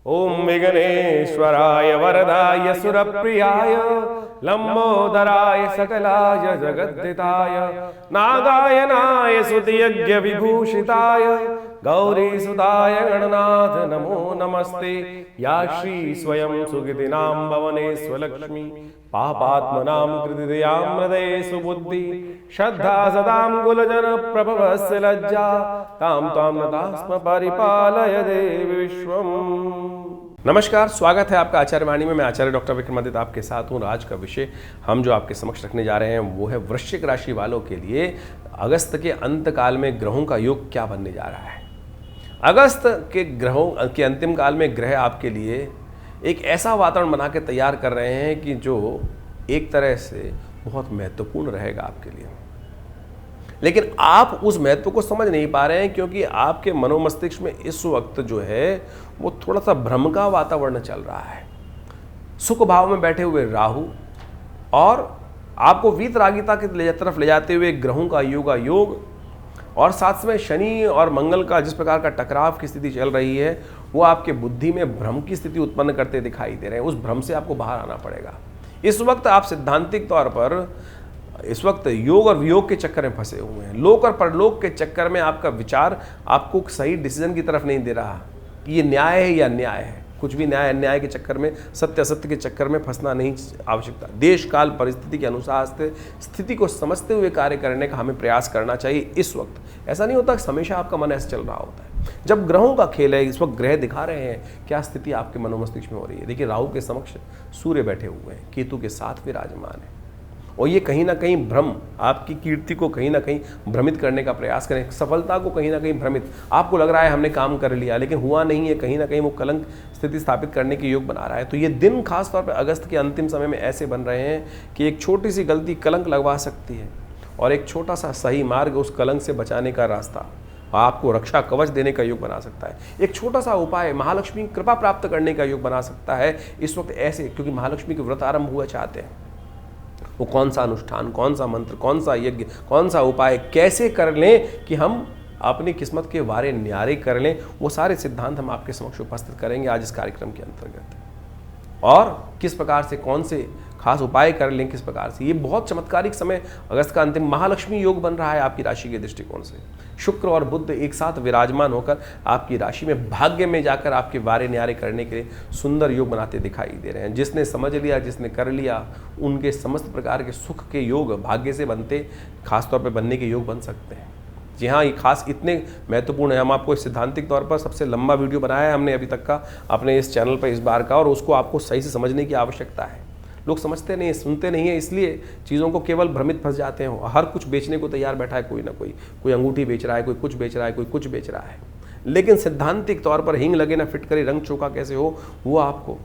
ओम विघ्नेश्वराय वरदाय सुरप्रियाय लंबोदराय सकलाय जगद्दिताय नागायनाय स्तुतियज्ञ विभूषिताय गौरीसुताय गणनाथ नमो नमस्ते। या श्री स्वयं सुगतिनां भवने स्वलक्ष्मी पापात्मनां कृतिदयां हृदये सुबुद्धि श्रद्धा सदां कुलजन प्रभवस्य लज्जा तां त्वां नतास्म परिपालय देवी विश्वम्। नमस्कार, स्वागत है आपका आचार्य वाणी में। मैं आचार्य डॉक्टर विक्रमादित्य आपके साथ हूँ। आज का विषय हम जो आपके समक्ष रखने जा रहे हैं वो है वृश्चिक राशि वालों के लिए अगस्त के अंत काल में ग्रहों का योग क्या बनने जा रहा है। अगस्त के ग्रहों के अंतिम काल में ग्रह आपके लिए एक ऐसा वातावरण बना के तैयार कर रहे हैं कि जो एक तरह से बहुत महत्वपूर्ण रहेगा आपके लिए, लेकिन आप उस महत्व को समझ नहीं पा रहे हैं क्योंकि आपके मनोमस्तिष्क में इस वक्त जो है वो थोड़ा सा भ्रम का वातावरण चल रहा है। सुख भाव में बैठे हुए राहु और आपको वीतरागिता की तरफ ले जाते हुए ग्रहों का योग और साथ में शनि और मंगल का जिस प्रकार का टकराव की स्थिति चल रही है वो आपके बुद्धि में भ्रम की स्थिति उत्पन्न करते दिखाई दे रहे हैं। उस भ्रम से आपको बाहर आना पड़ेगा। इस वक्त आप सिद्धांतिक तौर पर इस वक्त योग और वियोग के चक्कर में फंसे हुए हैं। लोक और परलोक के चक्कर में आपका विचार आपको सही डिसीजन की तरफ नहीं दे रहा कि ये न्याय है या अन्याय है। कुछ भी न्याय अन्याय के चक्कर में, सत्य असत्य के चक्कर में फंसना नहीं आवश्यकता। देश काल परिस्थिति के अनुसार स्थिति को समझते हुए कार्य करने का हमें प्रयास करना चाहिए। इस वक्त ऐसा नहीं होता कि हमेशा आपका मन ऐसे चल रहा होता है। जब ग्रहों का खेल है, इस वक्त ग्रह दिखा रहे हैं क्या स्थिति आपके मनोमस्तिष्क में हो रही है। देखिए, राहु के समक्ष सूर्य बैठे हुए हैं, केतु के साथ विराजमान है और ये कहीं ना कहीं भ्रम, आपकी कीर्ति को कहीं ना कहीं भ्रमित करने का प्रयास करें, सफलता को कहीं ना कहीं भ्रमित। आपको लग रहा है हमने काम कर लिया लेकिन हुआ नहीं है, कहीं ना कहीं वो कलंक स्थिति स्थापित करने के योग बना रहा है। तो ये दिन खास तौर पर अगस्त के अंतिम समय में ऐसे बन रहे हैं कि एक छोटी सी गलती कलंक लगवा सकती है और एक छोटा सा सही मार्ग उस कलंक से बचाने का रास्ता आपको रक्षा कवच देने का योग बना सकता है। एक छोटा सा उपाय महालक्ष्मी की कृपा प्राप्त करने का योग बना सकता है इस वक्त ऐसे, क्योंकि महालक्ष्मी के व्रत आरंभ हुआ चाहते हैं। वो कौन सा अनुष्ठान, कौन सा मंत्र, कौन सा यज्ञ, कौन सा उपाय कैसे कर लें कि हम अपनी किस्मत के वारे न्यारे कर लें, वो सारे सिद्धांत हम आपके समक्ष उपस्थित करेंगे आज इस कार्यक्रम के अंतर्गत। और किस प्रकार से कौन से खास उपाय कर लें, किस प्रकार से। ये बहुत चमत्कारिक समय अगस्त का अंतिम महालक्ष्मी योग बन रहा है आपकी राशि के दृष्टिकोण से। शुक्र और बुध एक साथ विराजमान होकर आपकी राशि में भाग्य में जाकर आपके वारे न्यारे करने के लिए सुंदर योग बनाते दिखाई दे रहे हैं। जिसने समझ लिया, जिसने कर लिया, उनके समस्त प्रकार के सुख के योग भाग्य से बनते, खासतौर पर बनने के योग बन सकते हैं। जी हाँ, ये खास इतने महत्वपूर्ण है। हम आपको सिद्धांतिक तौर पर सबसे लंबा वीडियो बनाया है हमने अभी तक का अपने इस चैनल पर इस बार का, और उसको आपको सही से समझने की आवश्यकता है। लोग समझते नहीं, सुनते नहीं है, इसलिए चीज़ों को केवल भ्रमित फंस जाते हैं। हर कुछ बेचने को तैयार बैठा है कोई ना कोई अंगूठी बेच रहा है, कोई कुछ बेच रहा है, कोई कुछ बेच रहा है। लेकिन सिद्धांतिक तौर पर हिंग लगे ना फिट करे, रंग चोखा कैसे हो वो आपको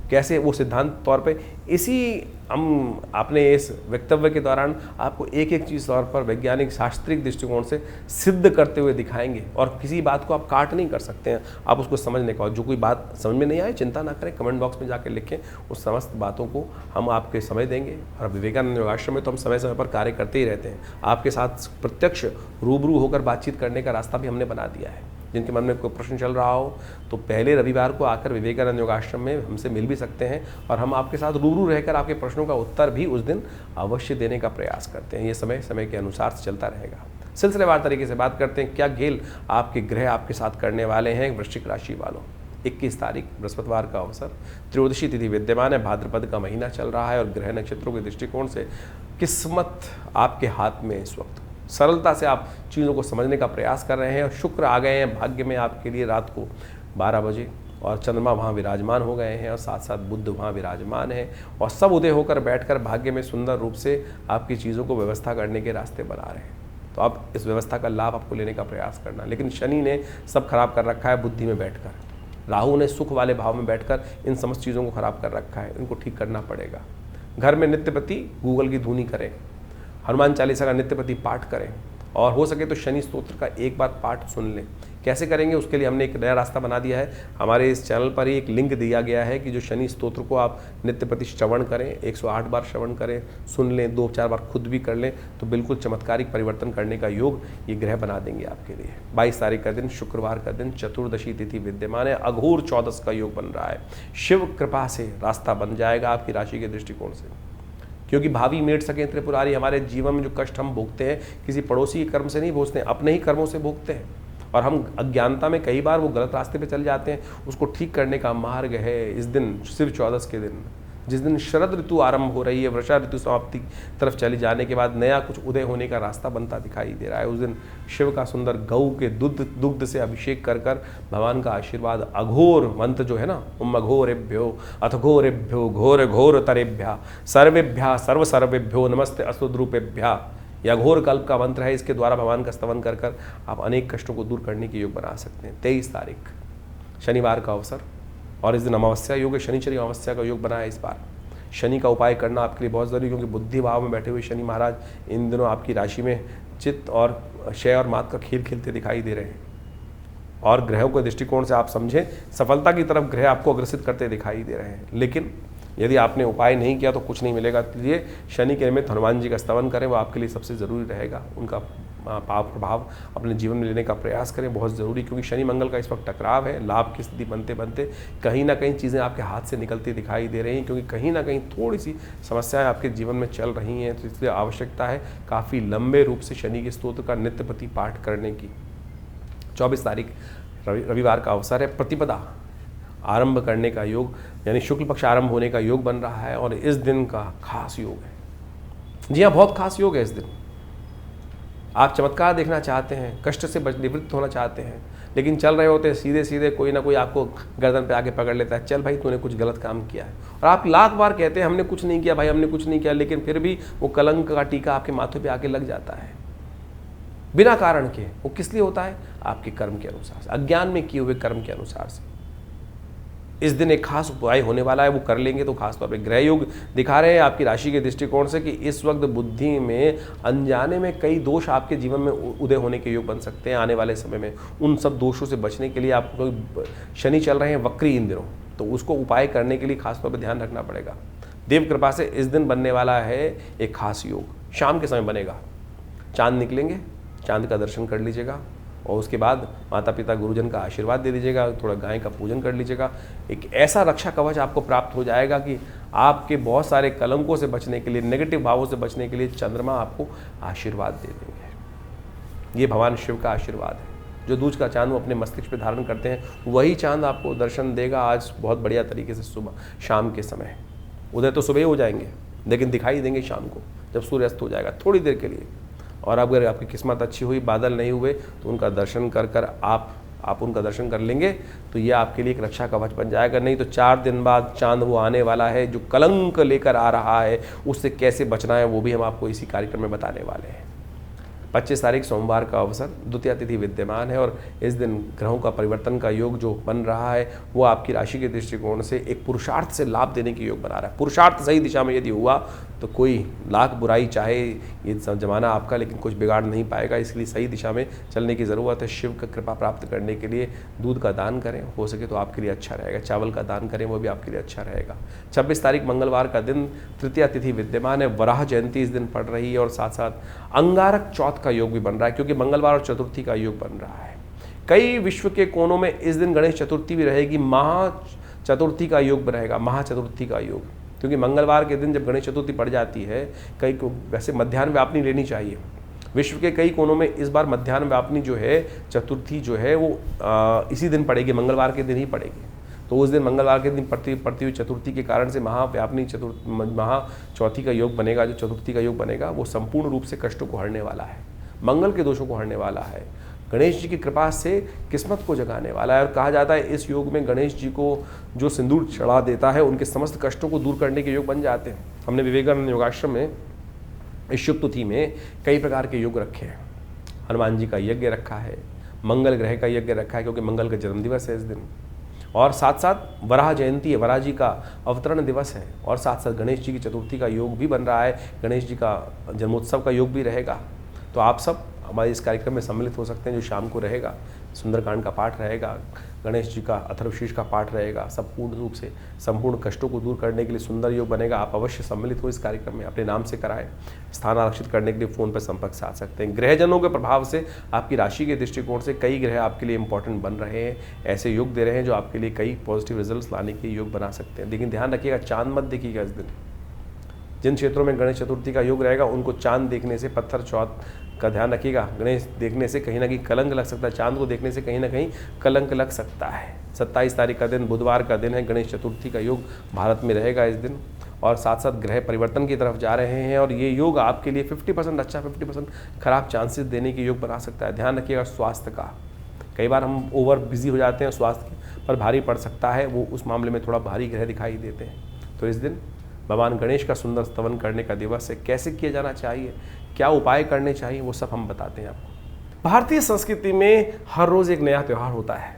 कैसे, वो सिद्धांत तौर पे इसी हम अपने इस वक्तव्य के दौरान आपको एक एक चीज़ तौर पर वैज्ञानिक शास्त्रीय दृष्टिकोण से सिद्ध करते हुए दिखाएंगे। और किसी बात को आप काट नहीं कर सकते हैं, आप उसको समझने का। जो कोई बात समझ में नहीं आए चिंता ना करें, कमेंट बॉक्स में जाकर लिखें, उस समस्त बातों को हम आपके समय देंगे। और विवेकानंद योगाश्रम में तो हम समय समय पर कार्य करते ही रहते हैं। आपके साथ प्रत्यक्ष रूबरू होकर बातचीत करने का रास्ता भी हमने बना दिया है। जिनके मन में कोई प्रश्न चल रहा हो तो पहले रविवार को आकर विवेकानंद योगाश्रम में हमसे मिल भी सकते हैं और हम आपके साथ रूबरू रहकर आपके प्रश्नों का उत्तर भी उस दिन अवश्य देने का प्रयास करते हैं। ये समय समय के अनुसार से चलता रहेगा। सिलसिलेवार तरीके से बात करते हैं क्या खेल आपके ग्रह आपके साथ करने वाले हैं वृश्चिक राशि वालों। 21 तारीख बृहस्पतिवार का अवसर, त्रयोदशी तिथि विद्यमान है, भाद्रपद का महीना चल रहा है और ग्रह नक्षत्रों के दृष्टिकोण से किस्मत आपके हाथ में इस वक्त। सरलता से आप चीज़ों को समझने का प्रयास कर रहे हैं और शुक्र आ गए हैं भाग्य में आपके लिए रात को 12 बजे और चंद्रमा वहाँ विराजमान हो गए हैं और साथ साथ बुध वहाँ विराजमान है और सब उदय होकर बैठकर भाग्य में सुंदर रूप से आपकी चीज़ों को व्यवस्था करने के रास्ते बना रहे हैं। तो अब इस व्यवस्था का लाभ आपको लेने का प्रयास करना। लेकिन शनि ने सब खराब कर रखा है बुद्धि में बैठकर, राहु ने सुख वाले भाव में बैठकर इन समस्त चीज़ों को खराब कर रखा है। इनको ठीक करना पड़ेगा। घर में नित्य प्रति गूगल की धुनी करें, हनुमान चालीसा का नित्य प्रति पाठ करें और हो सके तो शनि स्तोत्र का एक बार पाठ सुन लें। कैसे करेंगे उसके लिए हमने एक नया रास्ता बना दिया है। हमारे इस चैनल पर ही एक लिंक दिया गया है कि जो शनि स्तोत्र को आप नित्य प्रति श्रवण करें, 108 बार श्रवण करें, सुन लें, 2-4 बार खुद भी कर लें, तो बिल्कुल चमत्कारिक परिवर्तन करने का योग ये ग्रह बना देंगे आपके लिए। 22 तारीख का दिन, शुक्रवार का दिन, चतुर्दशी तिथि विद्यमान है, अघोर चौदस का योग बन रहा है। शिव कृपा से रास्ता बन जाएगा आपकी राशि के दृष्टिकोण से, क्योंकि भावी मेट सके त्रिपुरारी। हमारे जीवन में जो कष्ट हम भोगते हैं किसी पड़ोसी के कर्म से नहीं भोगते हैं, अपने ही कर्मों से भोगते हैं। और हम अज्ञानता में कई बार वो गलत रास्ते पे चल जाते हैं, उसको ठीक करने का मार्ग है इस दिन, शिव चौदस के दिन, जिस दिन शरद ऋतु आरंभ हो रही है, वर्षा ऋतु समाप्ति तरफ चली जाने के बाद नया कुछ उदय होने का रास्ता बनता दिखाई दे रहा है। उस दिन शिव का सुंदर गऊ के दुग्ध से अभिषेक कर भगवान का आशीर्वाद, अघोर मंत्र जो है ना, अघोरेभ्यो अथ घोरेभ्यो घोर घोर तरेभ्या सर्वेभ्या सर्व सर्वेभ्यो नमस्ते असुद्रूपेभ्या, यह घोर कल्प का मंत्र है। इसके द्वारा भगवान का स्तवन कर आप अनेक कष्टों को दूर करने के योग बना सकते हैं। 23 तारीख शनिवार का अवसर, और इस दिन अमावस्या योग है, शनिचरी अमावस्या का योग बना है। इस बार शनि का उपाय करना आपके लिए बहुत ज़रूरी, क्योंकि बुद्धि भाव में बैठे हुए शनि महाराज इन दिनों आपकी राशि में चित्त और क्षय और मात का खेल खेलते दिखाई दे रहे हैं। और ग्रहों के दृष्टिकोण से आप समझें, सफलता की तरफ ग्रह आपको अग्रसित करते दिखाई दे रहे हैं। लेकिन यदि आपने उपाय नहीं किया तो कुछ नहीं मिलेगा। इसलिए शनि के निमित्त हनुमान जी का स्तवन करें, वो आपके लिए सबसे ज़रूरी रहेगा। उनका पाव प्रभाव अपने जीवन में लेने का प्रयास करें, बहुत ज़रूरी, क्योंकि शनि मंगल का इस वक्त टकराव है। लाभ की स्थिति बनते बनते कहीं ना कहीं चीज़ें आपके हाथ से निकलती दिखाई दे रही हैं, क्योंकि कहीं ना कहीं थोड़ी सी समस्याएं आपके जीवन में चल रही हैं। तो इसलिए आवश्यकता है काफ़ी लंबे रूप से शनि के स्तोत्र का नित्य प्रति पाठ करने की। 24 तारीख रविवार का अवसर है, प्रतिपदा आरंभ करने का योग, यानी शुक्ल पक्ष आरंभ होने का योग बन रहा है। और इस दिन का खास योग है, जी हाँ, बहुत खास योग है इस दिन। आप चमत्कार देखना चाहते हैं, कष्ट से निवृत्त होना चाहते हैं, लेकिन चल रहे होते हैं सीधे सीधे कोई ना कोई आपको गर्दन पे आके पकड़ लेता है, चल भाई तूने कुछ गलत काम किया है। और आप लाख बार कहते हैं हमने कुछ नहीं किया भाई, हमने कुछ नहीं किया, लेकिन फिर भी वो कलंक का टीका आपके माथे पे आके लग जाता है बिना कारण के। वो किस लिए होता है? आपके कर्म के अनुसार से, अज्ञान में किए हुए कर्म के अनुसार से। इस दिन एक खास उपाय होने वाला है, वो कर लेंगे तो खास तौर पे ग्रह योग दिखा रहे हैं आपकी राशि के दृष्टिकोण से कि इस वक्त बुद्धि में अनजाने में कई दोष आपके जीवन में उदय होने के योग बन सकते हैं आने वाले समय में। उन सब दोषों से बचने के लिए आपको, शनि चल रहे हैं वक्री इन दिनों, तो उसको उपाय करने के लिए खास तौर पर ध्यान रखना पड़ेगा। देव कृपा से इस दिन बनने वाला है एक खास योग, शाम के समय बनेगा। चांद निकलेंगे, चांद का दर्शन कर लीजिएगा, और उसके बाद माता पिता गुरुजन का आशीर्वाद दे दीजिएगा, थोड़ा गाय का पूजन कर लीजिएगा। एक ऐसा रक्षा कवच आपको प्राप्त हो जाएगा कि आपके बहुत सारे कलंकों से बचने के लिए, नेगेटिव भावों से बचने के लिए चंद्रमा आपको आशीर्वाद दे देंगे। ये भगवान शिव का आशीर्वाद है। जो दूज का चांद वो अपने मस्तिष्क पे धारण करते हैं, वही चांद आपको दर्शन देगा आज बहुत बढ़िया तरीके से सुबह शाम के समय। उदय तो सुबह ही हो जाएंगे, लेकिन दिखाई देंगे शाम को जब सूर्य अस्त हो जाएगा थोड़ी देर के लिए। और अगर आपकी किस्मत अच्छी हुई, बादल नहीं हुए, तो उनका दर्शन कर आप उनका दर्शन कर लेंगे तो ये आपके लिए एक रक्षा कवच बन जाएगा। नहीं तो 4 दिन बाद चांद वो आने वाला है जो कलंक लेकर आ रहा है, उससे कैसे बचना है वो भी हम आपको इसी कार्यक्रम में बताने वाले हैं। 25 तारीख सोमवार का अवसर, द्वितीया तिथि विद्यमान है, और इस दिन ग्रहों का परिवर्तन का योग जो बन रहा है वो आपकी राशि के दृष्टिकोण से एक पुरुषार्थ से लाभ देने की योग बना रहा है। पुरुषार्थ सही दिशा में यदि हुआ तो कोई लाख बुराई चाहे ये जमाना आपका, लेकिन कुछ बिगाड़ नहीं पाएगा। इसलिए सही दिशा में चलने की ज़रूरत है। शिव का कृपा प्राप्त करने के लिए दूध का दान करें, हो सके तो आपके लिए अच्छा रहेगा। चावल का दान करें, वो भी आपके लिए अच्छा रहेगा। 26 तारीख मंगलवार का दिन, तृतीया तिथि विद्यमान है, वराह जयंती इस दिन पड़ रही है, और साथ साथ अंगारक चौथ का योग भी बन रहा है, क्योंकि मंगलवार और चतुर्थी का योग बन रहा है। कई विश्व के कोनों में इस दिन गणेश चतुर्थी भी रहेगी, महा चतुर्थी का योग रहेगा, महाचतुर्थी का योग, क्योंकि मंगलवार के दिन जब गणेश चतुर्थी पड़ जाती है, कई को वैसे मध्याह्न व्यापनी लेनी चाहिए। विश्व के कई कोनों में इस बार मध्याह्न व्यापनी जो है चतुर्थी जो है वो इसी दिन पड़ेगी, मंगलवार के दिन ही पड़ेगी। तो उस दिन मंगलवार के दिन पड़ती हुई चतुर्थी के कारण से महाव्यापनी महा चौथी का योग बनेगा। जो चतुर्थी का योग बनेगा वो संपूर्ण रूप से कष्टों को हरने वाला है, मंगल के दोषों को हरने वाला है, गणेश जी की कृपा से किस्मत को जगाने वाला है। और कहा जाता है इस योग में गणेश जी को जो सिंदूर चढ़ा देता है उनके समस्त कष्टों को दूर करने के योग बन जाते हैं। हमने विवेकानंद योगाश्रम में इस शुभ तिथि में कई प्रकार के योग रखे हैं। हनुमान जी का यज्ञ रखा है, मंगल ग्रह का यज्ञ रखा है क्योंकि मंगल का जन्मदिवस है इस दिन, और साथ साथ वराह जयंती है, वराह जी का अवतरण दिवस है, और साथ साथ गणेश जी की चतुर्थी का योग भी बन रहा है, गणेश जी का जन्मोत्सव का योग भी रहेगा। तो आप सब हमारे इस कार्यक्रम में सम्मिलित हो सकते हैं जो शाम को रहेगा। सुंदरकांड का पाठ रहेगा, गणेश जी का अथर्वशीर्ष का पाठ रहेगा। सब पूर्ण रूप से संपूर्ण कष्टों को दूर करने के लिए सुंदर योग बनेगा। आप अवश्य सम्मिलित हो इस कार्यक्रम में, अपने नाम से कराएं। स्थान आरक्षित करने के लिए फ़ोन पर संपर्क साध सकते हैं। ग्रहजनों के प्रभाव से आपकी राशि के दृष्टिकोण से कई ग्रह आपके लिए इंपॉर्टेंट बन रहे हैं, ऐसे योग दे रहे हैं जो आपके लिए कई पॉजिटिव रिजल्ट लाने के योग बना सकते हैं। लेकिन ध्यान रखिएगा, चांद मत देखिएगा इस दिन। जिन क्षेत्रों में गणेश चतुर्थी का योग रहेगा उनको चांद देखने से, पत्थर चौथ का ध्यान रखिएगा, गणेश देखने से कहीं ना कहीं कलंक लग सकता है। चांद को देखने से कहीं ना कहीं कलंक लग सकता है। 27 तारीख का दिन बुधवार का दिन है, गणेश चतुर्थी का योग भारत में रहेगा इस दिन। और साथ साथ ग्रह परिवर्तन की तरफ जा रहे हैं और ये योग आपके लिए 50% अच्छा 50% खराब चांसेस देने के योग बना सकता है। ध्यान रखिएगा स्वास्थ्य का। कई बार हम ओवर बिजी हो जाते हैं, स्वास्थ्य पर भारी पड़ सकता है, वो उस मामले में थोड़ा भारी ग्रह दिखाई देते हैं। तो इस दिन भगवान गणेश का सुंदर स्तवन करने का दिवस है। कैसे किया जाना चाहिए, क्या उपाय करने चाहिए, वो सब हम बताते हैं आपको। भारतीय संस्कृति में हर रोज़ एक नया त्यौहार होता है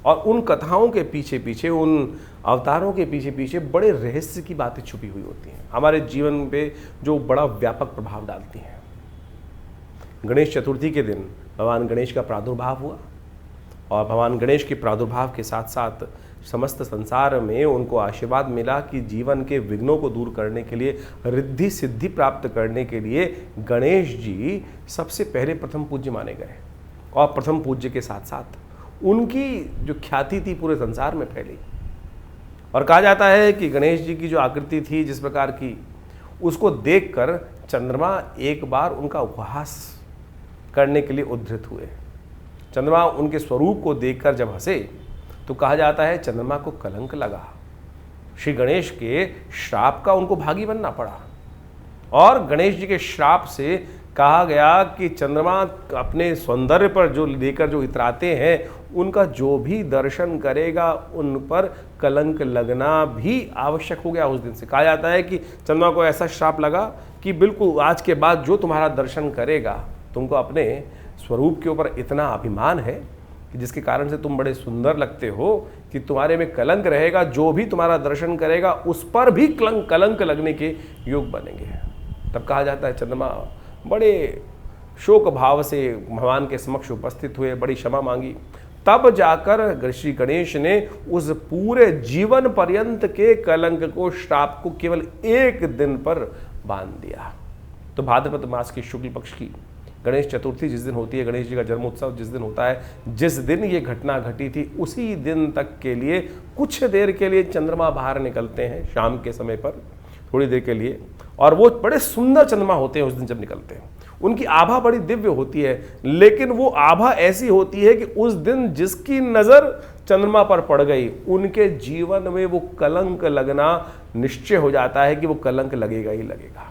और उन कथाओं के पीछे पीछे, उन अवतारों के पीछे पीछे बड़े रहस्य की बातें छुपी हुई होती हैं, हमारे जीवन पे जो बड़ा व्यापक प्रभाव डालती हैं। गणेश चतुर्थी के दिन भगवान गणेश का प्रादुर्भाव हुआ और भगवान गणेश के प्रादुर्भाव के साथ साथ समस्त संसार में उनको आशीर्वाद मिला कि जीवन के विघ्नों को दूर करने के लिए, रिद्धि सिद्धि प्राप्त करने के लिए गणेश जी सबसे पहले प्रथम पूज्य माने गए। और प्रथम पूज्य के साथ साथ उनकी जो ख्याति थी पूरे संसार में फैली। और कहा जाता है कि गणेश जी की जो आकृति थी जिस प्रकार की, उसको देखकर चंद्रमा एक बार उनका उपहास करने के लिए उद्धृत हुए। चंद्रमा उनके स्वरूप को देखकर जब हंसे तो कहा जाता है चंद्रमा को कलंक लगा। श्री गणेश के श्राप का उनको भागी बनना पड़ा और गणेश जी के श्राप से कहा गया कि चंद्रमा अपने सौंदर्य पर जो लेकर जो इतराते हैं, उनका जो भी दर्शन करेगा उन पर कलंक लगना भी आवश्यक हो गया। उस दिन से कहा जाता है कि चंद्रमा को ऐसा श्राप लगा कि बिल्कुल आज के बाद जो तुम्हारा दर्शन करेगा, तुमको अपने स्वरूप के ऊपर इतना अभिमान है कि जिसके कारण से तुम बड़े सुंदर लगते हो कि तुम्हारे में कलंक रहेगा, जो भी तुम्हारा दर्शन करेगा उस पर भी कलंक लगने के योग बनेंगे। तब कहा जाता है चंद्रमा बड़े शोक भाव से भगवान के समक्ष उपस्थित हुए, बड़ी क्षमा मांगी। तब जाकर श्री गणेश ने उस पूरे जीवन पर्यंत के कलंक को, श्राप को केवल एक दिन पर बांध दिया। तो भाद्रपद मास की शुक्ल पक्ष की गणेश चतुर्थी जिस दिन होती है, गणेश जी का जन्मोत्सव जिस दिन होता है, जिस दिन ये घटना घटी थी उसी दिन तक के लिए कुछ देर के लिए चंद्रमा बाहर निकलते हैं शाम के समय पर, थोड़ी देर के लिए। और वो बड़े सुंदर चंद्रमा होते हैं उस दिन जब निकलते हैं। उनकी आभा बड़ी दिव्य होती है, लेकिन वो आभा ऐसी होती है कि उस दिन जिसकी नज़र चंद्रमा पर पड़ गई, उनके जीवन में वो कलंक लगना निश्चय हो जाता है कि वो कलंक लगेगा ही लगेगा।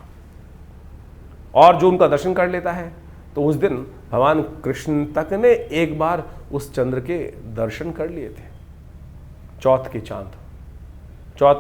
और जो उनका दर्शन कर लेता है तो उस दिन भगवान कृष्ण तक ने एक बार उस चंद्र के दर्शन कर लिए थे। चौथ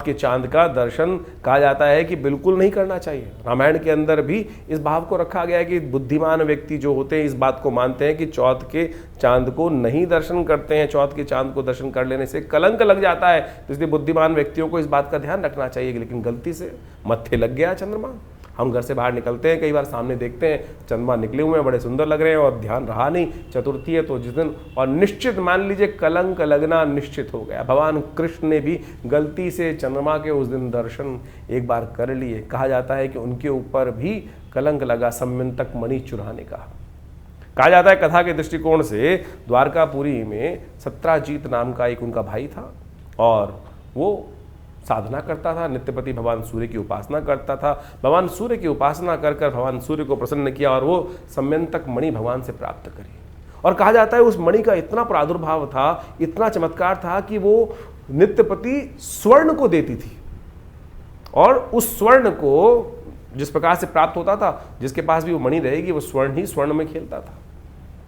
के चांद का दर्शन कहा जाता है कि बिल्कुल नहीं करना चाहिए। रामायण के अंदर भी इस भाव को रखा गया है कि बुद्धिमान व्यक्ति जो होते हैं इस बात को मानते हैं कि चौथ के चांद को नहीं दर्शन करते हैं, चौथ के चांद को दर्शन कर लेने से कलंक लग जाता है। तो इसलिए बुद्धिमान व्यक्तियों को इस बात का ध्यान रखना चाहिए। लेकिन गलती से मत्थे लग गया चंद्रमा। हम घर से बाहर निकलते हैं, कई बार सामने देखते हैं चंद्रमा निकले हुए हैं, बड़े सुंदर लग रहे हैं और ध्यान रहा नहीं, चतुर्थी है तो जिस दिन, और निश्चित मान लीजिए कलंक लगना निश्चित हो गया। भगवान कृष्ण ने भी गलती से चंद्रमा के उस दिन दर्शन एक बार कर लिए। कहा जाता है कि उनके ऊपर भी कलंक लगा सम्यंतक मणि चुराने का। कहा जाता है कथा के दृष्टिकोण से द्वारकापुरी में सत्राजीत नाम का एक उनका भाई था और वो साधना करता था, नित्यपति भगवान सूर्य की उपासना करता था। भगवान सूर्य की उपासना कर कर भगवान सूर्य को प्रसन्न किया और वो सम्यंतक मणि भगवान से प्राप्त करी। और कहा जाता है उस मणि का इतना प्रादुर्भाव था, इतना चमत्कार था कि वो नित्यपति स्वर्ण को देती थी और उस स्वर्ण को जिस प्रकार से प्राप्त होता था, जिसके पास भी वो मणि रहेगी वो स्वर्ण ही स्वर्ण में खेलता था।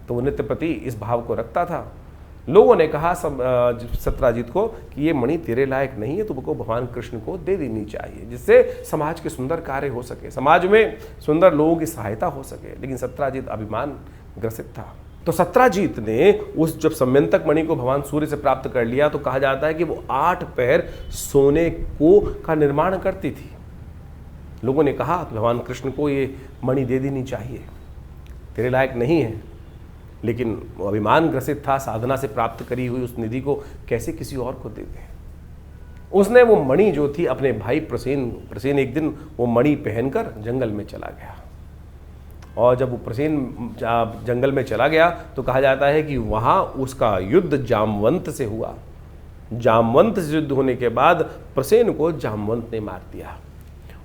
तो वो नित्यपति इस भाव को रखता था। लोगों ने कहा सत्राजीत को कि ये मणि तेरे लायक नहीं है, तुमको भगवान कृष्ण को दे देनी चाहिए, जिससे समाज के सुंदर कार्य हो सके, समाज में सुंदर लोगों की सहायता हो सके। लेकिन सत्राजीत अभिमान ग्रसित था। तो सत्राजीत ने उस जब सम्यंतक मणि को भगवान सूर्य से प्राप्त कर लिया तो कहा जाता है कि वो 8 पैर सोने को का निर्माण करती थी। लोगों ने कहा भगवान कृष्ण को ये मणि दे देनी चाहिए, तेरे लायक नहीं है। लेकिन वो अभिमान ग्रसित था, साधना से प्राप्त करी हुई उस निधि को कैसे किसी और को दे दें। उसने वो मणि जो थी अपने भाई प्रसेन एक दिन वो मणि पहनकर जंगल में चला गया, और जब वो प्रसेन जंगल में चला गया तो कहा जाता है कि वहाँ उसका युद्ध जामवंत से हुआ। जामवंत से युद्ध होने के बाद प्रसेन को जामवंत ने मार दिया,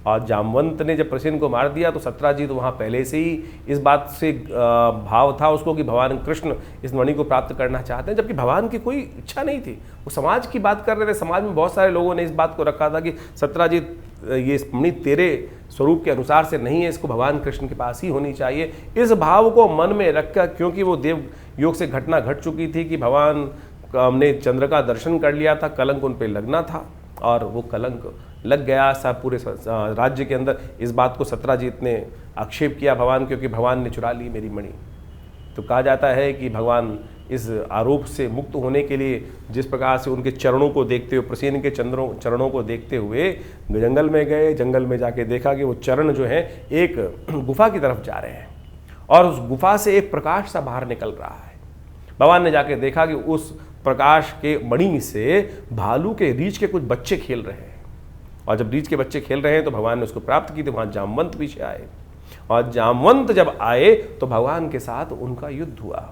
और जामवंत ने जब प्रसेन को मार दिया तो सत्राजित वहाँ पहले से ही इस बात से भाव था उसको कि भगवान कृष्ण इस मणि को प्राप्त करना चाहते हैं, जबकि भगवान की कोई इच्छा नहीं थी। वो समाज की बात कर रहे थे, समाज में बहुत सारे लोगों ने इस बात को रखा था कि सत्राजित ये मणि तेरे स्वरूप के अनुसार से नहीं है, इसको भगवान कृष्ण के पास ही होनी चाहिए। इस भाव को मन में रखकर, क्योंकि वो देव योग से घटना घट चुकी थी कि भगवान हमने चंद्र का दर्शन कर लिया था, कलंक उन पर लगना था, और वो कलंक लग गया सब पूरे राज्य के अंदर। इस बात को सत्राजित ने आक्षेप किया भगवान, क्योंकि भगवान ने चुरा ली मेरी मणि। तो कहा जाता है कि भगवान इस आरोप से मुक्त होने के लिए जिस प्रकार से उनके चरणों को देखते हुए, प्रसेन के चरणों को देखते हुए जंगल में गए। जंगल में जाके देखा कि वो चरण जो है एक गुफा की तरफ जा रहे हैं, और उस गुफा से एक प्रकाश सा बाहर निकल रहा है। भगवान ने जाके देखा कि उस प्रकाश के मणि से भालू के रीछ के कुछ बच्चे खेल रहे हैं, और जब रीछ के बच्चे खेल रहे हैं तो भगवान ने उसको प्राप्त की। तो वहाँ जामवंत पीछे आए, और जामवंत जब आए तो भगवान के साथ उनका युद्ध हुआ।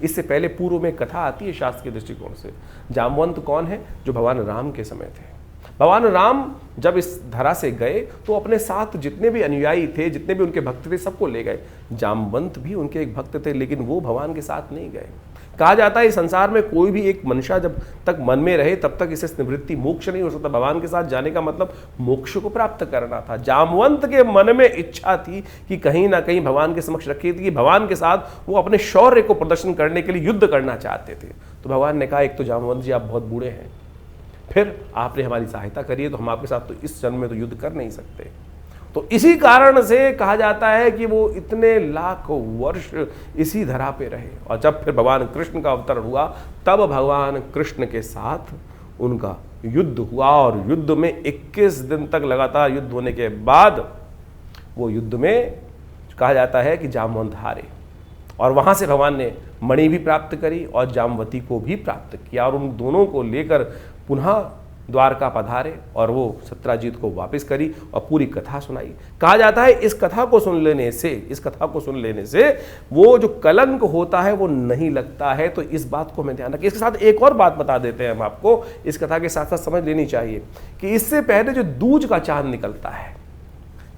इससे पहले पूर्व में कथा आती है शास्त्र के दृष्टिकोण से। जामवंत कौन है? जो भगवान राम के समय थे। भगवान राम जब इस धरा से गए तो अपने साथ जितने भी अनुयायी थे, जितने भी उनके भक्त थे, सबको ले गए। जामवंत भी उनके एक भक्त थे, लेकिन वो भगवान के साथ नहीं गए। कहा जाता है इस संसार में कोई भी एक मनुष्य जब तक मन में रहे तब तक इसे निवृत्ति मोक्ष नहीं हो सकता। भगवान के साथ जाने का मतलब मोक्ष को प्राप्त करना था। जामवंत के मन में इच्छा थी कि कहीं ना कहीं भगवान के समक्ष रखी थी कि भगवान के साथ वो अपने शौर्य को प्रदर्शन करने के लिए युद्ध करना चाहते थे। तो भगवान ने कहा, एक तो जामवंत जी आप बहुत बूढ़े हैं, फिर आपने हमारी सहायता करी है, तो हम आपके साथ तो इस जन्म में तो युद्ध कर नहीं सकते। तो इसी कारण से कहा जाता है कि वो इतने लाख वर्ष इसी धरा पे रहे, और जब फिर भगवान कृष्ण का अवतरण हुआ तब भगवान कृष्ण के साथ उनका युद्ध हुआ, और युद्ध में 21 दिन तक लगातार युद्ध होने के बाद वो युद्ध में कहा जाता है कि जामवंत हारे, और वहाँ से भगवान ने मणि भी प्राप्त करी और जामवती को भी प्राप्त किया, और उन दोनों को लेकर पुनः द्वारका पधारे और वो सत्राजित को वापस करी और पूरी कथा सुनाई। कहा जाता है इस कथा को सुन लेने से वो जो कलंक होता है वो नहीं लगता है। तो इस बात को हमें ध्यान रखिए। इसके साथ एक और बात बता देते हैं हम आपको, इस कथा के साथ साथ समझ लेनी चाहिए कि इससे पहले जो दूज का चांद निकलता है,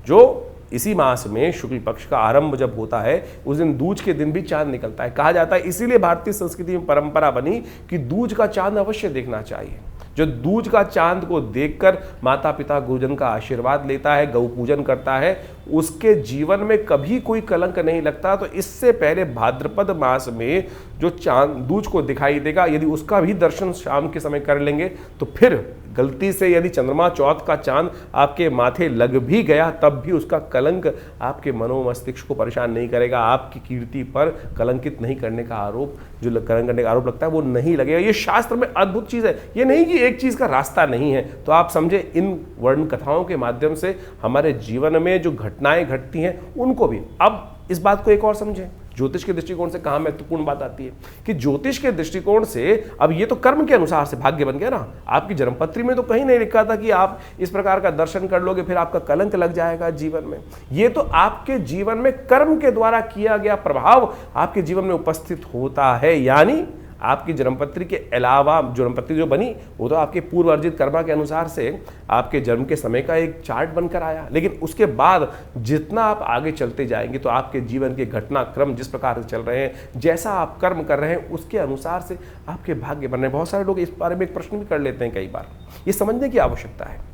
जो इसी मास में शुक्ल पक्ष का आरंभ जब होता है उस दिन दूज के दिन भी चांद निकलता है। कहा जाता है इसीलिए भारतीय संस्कृति में परंपरा बनी कि दूज का चांद अवश्य देखना चाहिए। जो दूज का चांद को देखकर माता पिता गुरुजन का आशीर्वाद लेता है, गौ पूजन करता है, उसके जीवन में कभी कोई कलंक नहीं लगता। तो इससे पहले भाद्रपद मास में जो चांद दूज को दिखाई देगा, यदि उसका भी दर्शन शाम के समय कर लेंगे तो फिर गलती से यदि चंद्रमा चौथ का चांद आपके माथे लग भी गया तब भी उसका कलंक आपके मनोमस्तिष्क को परेशान नहीं करेगा। आपकी कीर्ति पर कलंकित नहीं करने का आरोप, जो कलंक करने का आरोप लगता है वो नहीं लगेगा। ये शास्त्र में अद्भुत चीज़ है। ये नहीं कि एक चीज़ का रास्ता नहीं है। तो आप समझे, इन वर्ण कथाओं के माध्यम से हमारे जीवन में जो घटनाएं घटती हैं उनको भी। अब इस बात को एक और समझें, ज्योतिष के दृष्टिकोण से कहाँ महत्वपूर्ण बात आती है कि ज्योतिष के दृष्टिकोण से अब ये तो कर्म के अनुसार से भाग्य बन गया ना। आपकी जन्मपत्री में तो कहीं नहीं लिखा था कि आप इस प्रकार का दर्शन कर लोगे फिर आपका कलंक लग जाएगा जीवन में। ये तो आपके जीवन में कर्म के द्वारा किया गया प्रभाव आपके जीवन में उपस्थित होता है। यानी आपकी जन्मपत्री के अलावा जन्मपत्री जो बनी वो तो आपके पूर्व अर्जित कर्मा के अनुसार से आपके जन्म के समय का एक चार्ट बनकर आया, लेकिन उसके बाद जितना आप आगे चलते जाएंगे तो आपके जीवन के घटनाक्रम जिस प्रकार से चल रहे हैं, जैसा आप कर्म कर रहे हैं उसके अनुसार से आपके भाग्य बन रहे हैं। बहुत सारे लोग इस बारे में एक प्रश्न भी कर लेते हैं कई बार। ये समझने की आवश्यकता है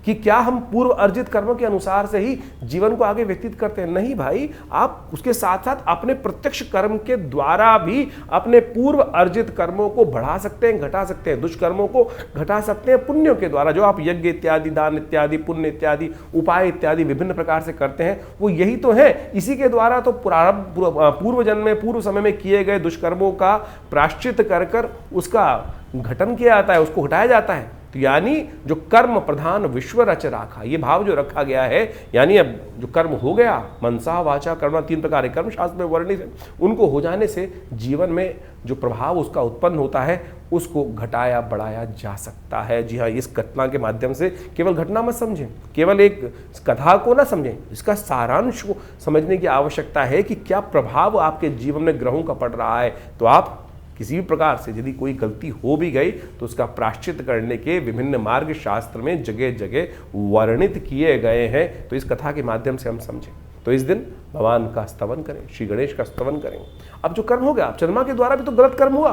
कि क्या हम पूर्व अर्जित कर्मों के अनुसार से ही जीवन को आगे व्यतीत करते हैं? नहीं भाई, आप उसके साथ साथ अपने प्रत्यक्ष कर्म के द्वारा भी अपने पूर्व अर्जित कर्मों को बढ़ा सकते हैं, घटा सकते हैं। दुष्कर्मों को घटा सकते हैं पुण्यों के द्वारा। जो आप यज्ञ इत्यादि, दान इत्यादि, पुण्य इत्यादि, उपाय इत्यादि विभिन्न प्रकार से करते हैं वो यही तो है। इसी के द्वारा तो पूर्व जन्म में, पूर्व समय में किए गए दुष्कर्मों का प्रायश्चित कर उसका घटन किया जाता है, उसको हटाया जाता है। तो यानी जो कर्म प्रधान विश्व रच राखा, ये भाव जो रखा गया है, यानी अब जो कर्म हो गया, मनसा वाचा कर्म, 3 प्रकार के कर्म शास्त्र में वर्णित है, उनको हो जाने से जीवन में जो प्रभाव उसका उत्पन्न होता है उसको घटाया बढ़ाया जा सकता है। जी हाँ, इस घटना के माध्यम से केवल घटना मत समझें, केवल एक कथा को ना समझें, इसका सारांश को समझने की आवश्यकता है कि क्या प्रभाव आपके जीवन में ग्रहों का पड़ रहा है। तो आप किसी भी प्रकार से यदि कोई गलती हो भी गई तो उसका प्रायश्चित करने के विभिन्न मार्ग शास्त्र में जगह जगह वर्णित किए गए हैं। तो इस कथा के माध्यम से हम समझें। तो इस दिन भगवान का स्तवन करें, श्री गणेश का स्तवन करें। अब जो कर्म हो गया, चंद्रमा के द्वारा भी तो गलत कर्म हुआ,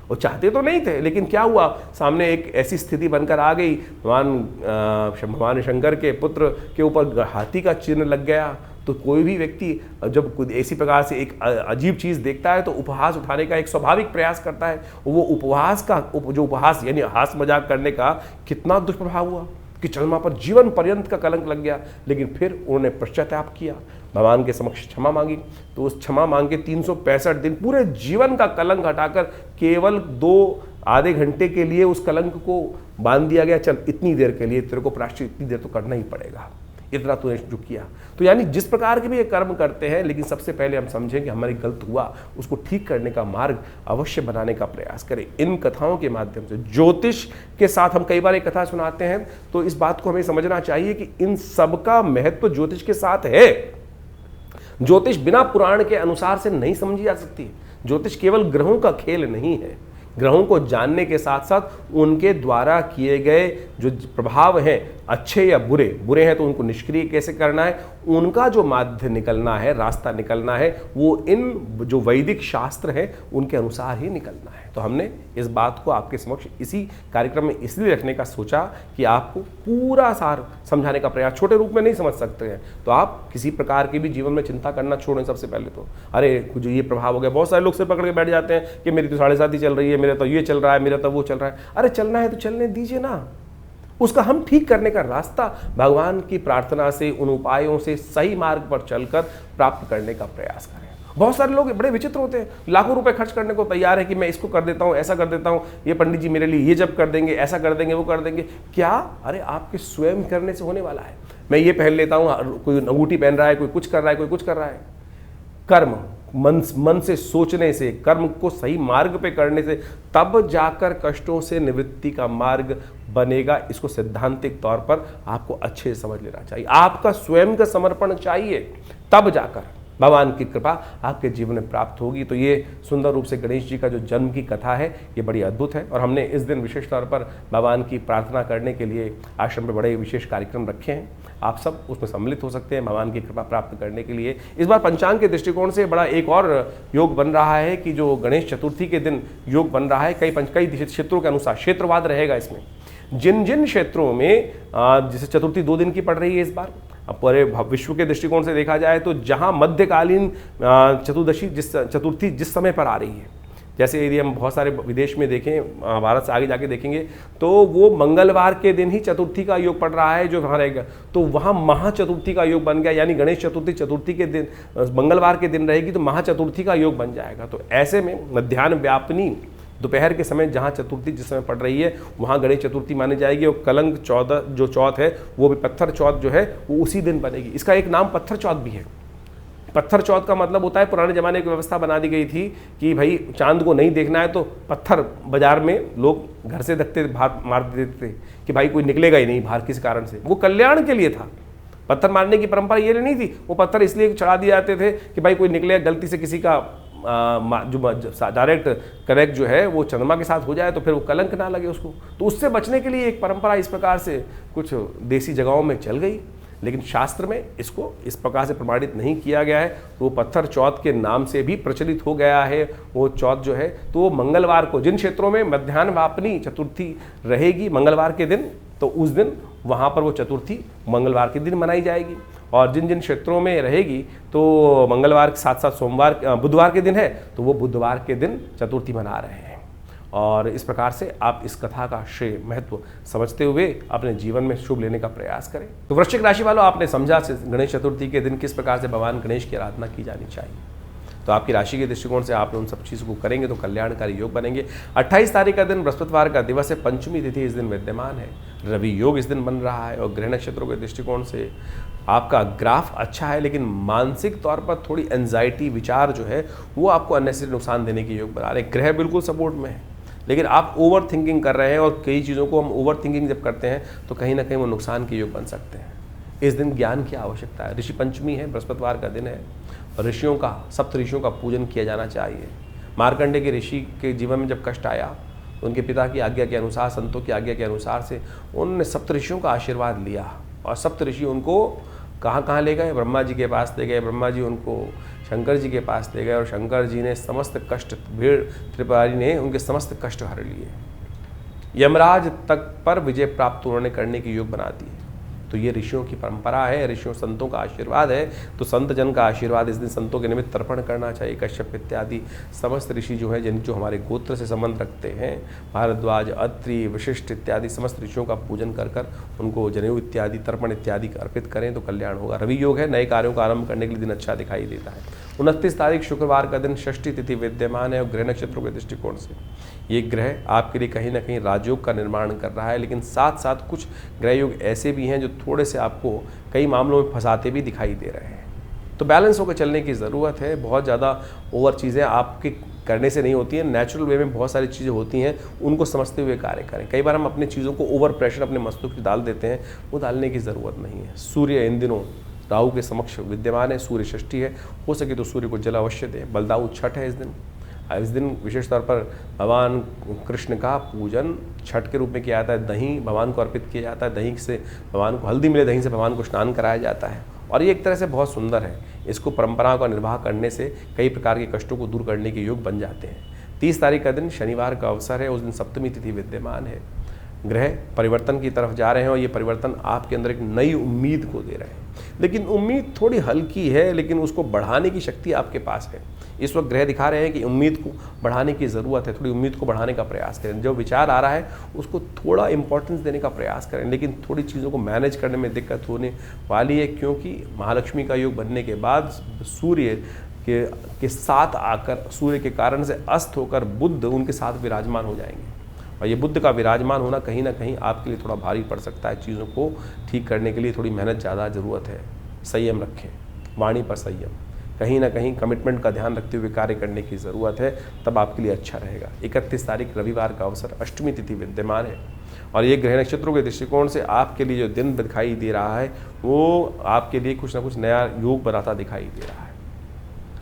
वो चाहते तो नहीं थे, लेकिन क्या हुआ, सामने एक ऐसी स्थिति बनकर आ गई, भगवान शंकर के पुत्र के ऊपर हाथी का चिन्ह लग गया। तो कोई भी व्यक्ति जब कुछ ऐसी प्रकार से एक अजीब चीज़ देखता है तो उपहास उठाने का एक स्वाभाविक प्रयास करता है। वो उपहास का जो उपहास यानी हास मजाक करने का कितना दुष्प्रभाव हुआ कि चंद्रमा पर जीवन पर्यंत का कलंक लग गया। लेकिन फिर उन्होंने पश्चाताप किया, भगवान के समक्ष क्षमा मांगी, तो उस क्षमा मांग के 365 दिन पूरे जीवन का कलंक हटाकर केवल 2 आधे घंटे के लिए उस कलंक को बांध दिया गया। चल इतनी देर के लिए तेरे को प्रायश्चित इतनी देर तो करना ही पड़ेगा, इतना तूने जो किया। तो यानी जिस प्रकार के भी ये कर्म करते हैं, लेकिन सबसे पहले हम समझें कि हमारी गलत हुआ, उसको ठीक करने का मार्ग अवश्य बनाने का प्रयास करें। इन कथाओं के माध्यम से ज्योतिष के साथ हम कई बार एक कथा सुनाते हैं, तो इस बात को हमें समझना चाहिए कि इन सबका महत्व ज्योतिष के साथ है। ज्योतिष बिना पुराण के अनुसार से नहीं समझी जा सकती। ज्योतिष केवल ग्रहों का खेल नहीं है। ग्रहों को जानने के साथ साथ उनके द्वारा किए गए जो प्रभाव हैं, अच्छे या बुरे, बुरे हैं तो उनको निष्क्रिय कैसे करना है, उनका जो माध्य निकलना है, रास्ता निकलना है, वो इन जो वैदिक शास्त्र हैं उनके अनुसार ही निकलना है। तो हमने इस बात को आपके समक्ष इसी कार्यक्रम में इसलिए रखने का सोचा कि आपको पूरा सार समझाने का प्रयास, छोटे रूप में नहीं समझ सकते हैं तो आप किसी प्रकार की भी जीवन में चिंता करना छोड़ें। सबसे पहले तो अरे कुछ ये प्रभाव हो गया, बहुत सारे लोग से पकड़ के बैठ जाते हैं कि मेरी तो 7.5 चल रही है, मेरा तो ये चल रहा है, मेरा तो वो चल रहा है। अरे चलना है तो चलने दीजिए ना, उसका हम ठीक करने का रास्ता भगवान की प्रार्थना से, उन उपायों से सही मार्ग पर चलकर प्राप्त करने का प्रयास करें। बहुत सारे लोग बड़े विचित्र होते हैं, लाखों रुपए खर्च करने को तैयार है कि मैं इसको कर देता हूँ, ऐसा कर देता हूँ, ये पंडित जी मेरे लिए ये जब कर देंगे, ऐसा कर देंगे, वो कर देंगे। क्या? अरे आपके स्वयं करने से होने वाला है। मैं ये पहन लेता हूँ, कोई अंगूठी पहन रहा है, कोई कुछ कर रहा है, कोई कुछ कर रहा है। कर्म मन से सोचने से, कर्म को सही मार्ग पे करने से तब जाकर कष्टों से निवृत्ति का मार्ग बनेगा। इसको सैद्धांतिक तौर पर आपको अच्छे से समझ लेना चाहिए। आपका स्वयं का समर्पण चाहिए, तब जाकर भगवान की कृपा आपके जीवन में प्राप्त होगी। तो ये सुंदर रूप से गणेश जी का जो जन्म की कथा है ये बड़ी अद्भुत है, और हमने इस दिन विशेष तौर पर भगवान की प्रार्थना करने के लिए आश्रम में बड़े विशेष कार्यक्रम रखे हैं। आप सब उसमें सम्मिलित हो सकते हैं भगवान की कृपा प्राप्त करने के लिए। इस बार पंचांग के दृष्टिकोण से बड़ा एक और योग बन रहा है कि जो गणेश चतुर्थी के दिन योग बन रहा है, कई क्षेत्रों के अनुसार क्षेत्रवाद रहेगा इसमें। जिन जिन क्षेत्रों में जैसे चतुर्थी 2 दिन की पड़ रही है इस बार, अब पूरे विश्व के दृष्टिकोण से देखा जाए तो जहां मध्यकालीन चतुर्थी जिस समय पर आ रही है, जैसे यदि हम बहुत सारे विदेश में देखें, भारत से आगे जाके देखेंगे तो वो मंगलवार के दिन ही चतुर्थी का योग पड़ रहा है जो वहाँ रहेगा, तो वहाँ महाचतुर्थी का योग बन गया। यानी गणेश चतुर्थी के दिन मंगलवार के दिन रहेगी तो महाचतुर्थी का योग बन जाएगा। तो ऐसे में मध्याह्न व्यापनी दोपहर के समय जहाँ चतुर्थी जिस समय पड़ रही है वहाँ गणेश चतुर्थी मानी जाएगी। और कलंक चौथ है वो भी पत्थर चौथ जो है वो उसी दिन बनेगी। इसका एक नाम पत्थर चौथ भी है। पत्थर चौथ का मतलब होता है, पुराने ज़माने की व्यवस्था बना दी गई थी कि भाई चांद को नहीं देखना है तो पत्थर बाजार में लोग घर से रखते बाहर मार देते थे कि भाई कोई निकलेगा ही नहीं बाहर किसी कारण से। वो कल्याण के लिए था। पत्थर मारने की परंपरा ये नहीं थी, वो पत्थर इसलिए चढ़ा दिए जाते थे कि भाई कोई निकलेगा, गलती से किसी का जो डायरेक्ट कनेक्ट जो है वो चंद्रमा के साथ हो जाए तो फिर वो कलंक ना लगे उसको। तो उससे बचने के लिए एक परंपरा इस प्रकार से कुछ देसी जगहों में चल गई, लेकिन शास्त्र में इसको इस प्रकार से प्रमाणित नहीं किया गया है। तो वो पत्थर चौथ के नाम से भी प्रचलित हो गया है वो चौथ जो है। तो वो मंगलवार को, जिन क्षेत्रों में मध्याह्न वापनी चतुर्थी रहेगी मंगलवार के दिन, तो उस दिन वहाँ पर वो चतुर्थी मंगलवार के दिन मनाई जाएगी। और जिन जिन क्षेत्रों में रहेगी तो मंगलवार के साथ साथ बुधवार के दिन है तो वो बुधवार के दिन चतुर्थी मना रहे हैं। और इस प्रकार से आप इस कथा का श्रेय महत्व समझते हुए अपने जीवन में शुभ लेने का प्रयास करें। तो वृश्चिक राशि वालों, आपने समझा गणेश चतुर्थी के दिन किस प्रकार से भगवान गणेश की आराधना की जानी चाहिए। तो आपकी राशि के दृष्टिकोण से आप उन सब चीज़ों को करेंगे तो कल्याणकारी योग बनेंगे। 28 तारीख का दिन बृहस्पतिवार का दिवस है, पंचमी तिथि इस दिन विद्यमान है, रवि योग इस दिन बन रहा है और ग्रह नक्षत्रों के दृष्टिकोण से आपका ग्राफ अच्छा है, लेकिन मानसिक तौर पर थोड़ी एंजाइटी विचार जो है वो आपको अननेसेसरी नुकसान देने के योग बना रहे हैं। ग्रह बिल्कुल सपोर्ट में है, लेकिन आप ओवर थिंकिंग कर रहे हैं और कई चीज़ों को हम ओवर थिंकिंग जब करते हैं तो कहीं ना कहीं वो नुकसान के योग बन सकते हैं। इस दिन ज्ञान की आवश्यकता है। ऋषि पंचमी है, बृहस्पतिवार का दिन है और ऋषियों का, सप्त ऋषियों का पूजन किया जाना चाहिए। मार्कंडेय के ऋषि के जीवन में जब कष्ट आया, उनके पिता की आज्ञा के अनुसार, संतों की आज्ञा के अनुसार से उन्होंने सप्त ऋषियों का आशीर्वाद लिया और सप्त ऋषि उनको कहाँ ले गए? ब्रह्मा जी के पास ले गए, ब्रह्मा जी उनको शंकर जी के पास ले गए और शंकर जी ने समस्त कष्ट, भीड़ त्रिपुरारी ने उनके समस्त कष्ट हर लिए। यमराज तक पर विजय प्राप्त उन्होंने करने की योग बना दिए। तो ये ऋषियों की परंपरा है, ऋषियों संतों का आशीर्वाद है। तो संत जन का आशीर्वाद इस दिन संतों के निमित्त तर्पण करना चाहिए। कश्यप इत्यादि समस्त ऋषि जो हैं, जो हमारे गोत्र से संबंध रखते हैं, भारद्वाज, अत्रि, वशिष्ठ इत्यादि समस्त ऋषियों का पूजन कर उनको जनेऊ इत्यादि, तर्पण इत्यादि अर्पित करें तो कल्याण होगा। रवि योग है, नए कार्यों का आरंभ करने के लिए दिन अच्छा दिखाई देता है। 29 तारीख शुक्रवार का दिन षष्ठी तिथि विद्यमान है और ग्रह नक्षत्रों के दृष्टिकोण से ये ग्रह आपके लिए कहीं ना कहीं राजयोग का निर्माण कर रहा है, लेकिन साथ साथ कुछ ग्रह योग ऐसे भी हैं जो थोड़े से आपको कई मामलों में फंसाते भी दिखाई दे रहे हैं। तो बैलेंस होकर चलने की ज़रूरत है। बहुत ज़्यादा ओवर चीज़ें आपके करने से नहीं होती हैं, नेचुरल वे में बहुत सारी चीज़ें होती हैं, उनको समझते हुए कार्य करें। कई बार हम अपनी चीज़ों को ओवर प्रेशर अपने मस्तिष्क में डाल देते हैं, वो डालने की ज़रूरत नहीं है। सूर्य इन दिनों राहु के समक्ष विद्यमान है, सूर्य षष्ठी है, हो सके तो सूर्य को जल अवश्य दें। बलदाऊ छठ है इस दिन विशेष तौर पर भगवान कृष्ण का पूजन छठ के रूप में किया जाता है। दही भगवान को अर्पित किया जाता है, दही से भगवान को हल्दी मिले, दही से भगवान को स्नान कराया जाता है और ये एक तरह से बहुत सुंदर है। इसको परंपरा का निर्वाह करने से कई प्रकार के कष्टों को दूर करने के योग बन जाते हैं। 30 तारीख का दिन शनिवार का अवसर है, उस दिन सप्तमी तिथि विद्यमान है। ग्रह परिवर्तन की तरफ जा रहे हैं और ये परिवर्तन आपके अंदर एक नई उम्मीद को दे रहे हैं, लेकिन उम्मीद थोड़ी हल्की है, लेकिन उसको बढ़ाने की शक्ति आपके पास है। इस वक्त ग्रह दिखा रहे हैं कि उम्मीद को बढ़ाने की ज़रूरत है, थोड़ी उम्मीद को बढ़ाने का प्रयास करें। जो विचार आ रहा है उसको थोड़ा इंपॉर्टेंस देने का प्रयास करें, लेकिन थोड़ी चीज़ों को मैनेज करने में दिक्कत होने वाली है, क्योंकि महालक्ष्मी का योग बनने के बाद सूर्य के साथ आकर, सूर्य के कारण से अस्त होकर बुध उनके साथ विराजमान हो जाएंगे और ये बुध का विराजमान होना कहीं ना कहीं आपके लिए थोड़ा भारी पड़ सकता है। चीज़ों को ठीक करने के लिए थोड़ी मेहनत ज़्यादा ज़रूरत है। संयम रखें, वाणी पर संयम, कहीं ना कहीं कमिटमेंट का ध्यान रखते हुए कार्य करने की ज़रूरत है, तब आपके लिए अच्छा रहेगा। 31 तारीख रविवार का अवसर, अष्टमी तिथि विद्यमान है और ये ग्रह नक्षत्रों के दृष्टिकोण से आपके लिए जो दिन दिखाई दे रहा है वो आपके लिए कुछ ना कुछ नया योग बनाता दिखाई दे रहा है।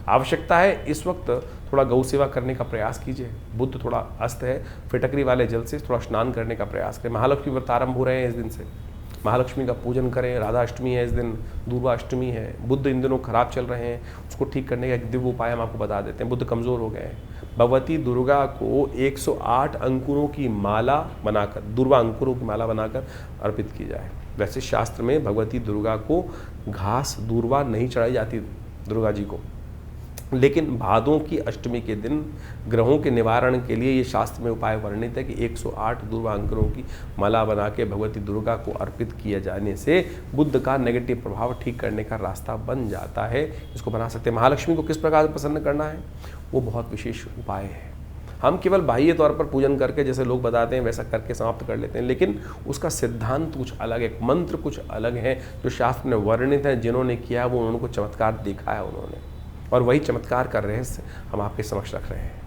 आवश्यकता है इस वक्त थोड़ा गौ सेवा करने का प्रयास कीजिए। बुध थोड़ा अस्त है, फिटकरी वाले जल से थोड़ा स्नान करने का प्रयास करें। महालक्ष्मी व्रत आरंभ हो रहे हैं इस दिन से, महालक्ष्मी का पूजन करें। राधा अष्टमी है इस दिन, दुर्गा अष्टमी है। बुध इन दिनों खराब चल रहे हैं, उसको ठीक करने का एक दिव्य उपाय हम आपको बता देते हैं। बुध कमज़ोर हो गए हैं। भगवती दुर्गा को 108 अंकुरों की माला बनाकर, दुर्वा अंकुरों की माला बनाकर अर्पित की जाए। वैसे शास्त्र में भगवती दुर्गा को घास दूर्वा नहीं चढ़ाई जाती दुर्गा जी को, लेकिन भादों की अष्टमी के दिन ग्रहों के निवारण के लिए ये शास्त्र में उपाय वर्णित है कि 108 दुर्वा अंकुरों की माला बना के भगवती दुर्गा को अर्पित किए जाने से बुध का नेगेटिव प्रभाव ठीक करने का रास्ता बन जाता है। इसको बना सकते हैं। महालक्ष्मी को किस प्रकार प्रसन्न करना है वो बहुत विशेष उपाय है। हम केवल बाह्य तौर पर पूजन करके, जैसे लोग बताते हैं वैसा करके समाप्त कर लेते हैं, लेकिन उसका सिद्धांत कुछ अलग है, मंत्र कुछ अलग है जो शास्त्र में वर्णित है। जिन्होंने किया वो उनको चमत्कार देखा है उन्होंने, और वही चमत्कार का रहस्य हम आपके समक्ष रख रहे हैं।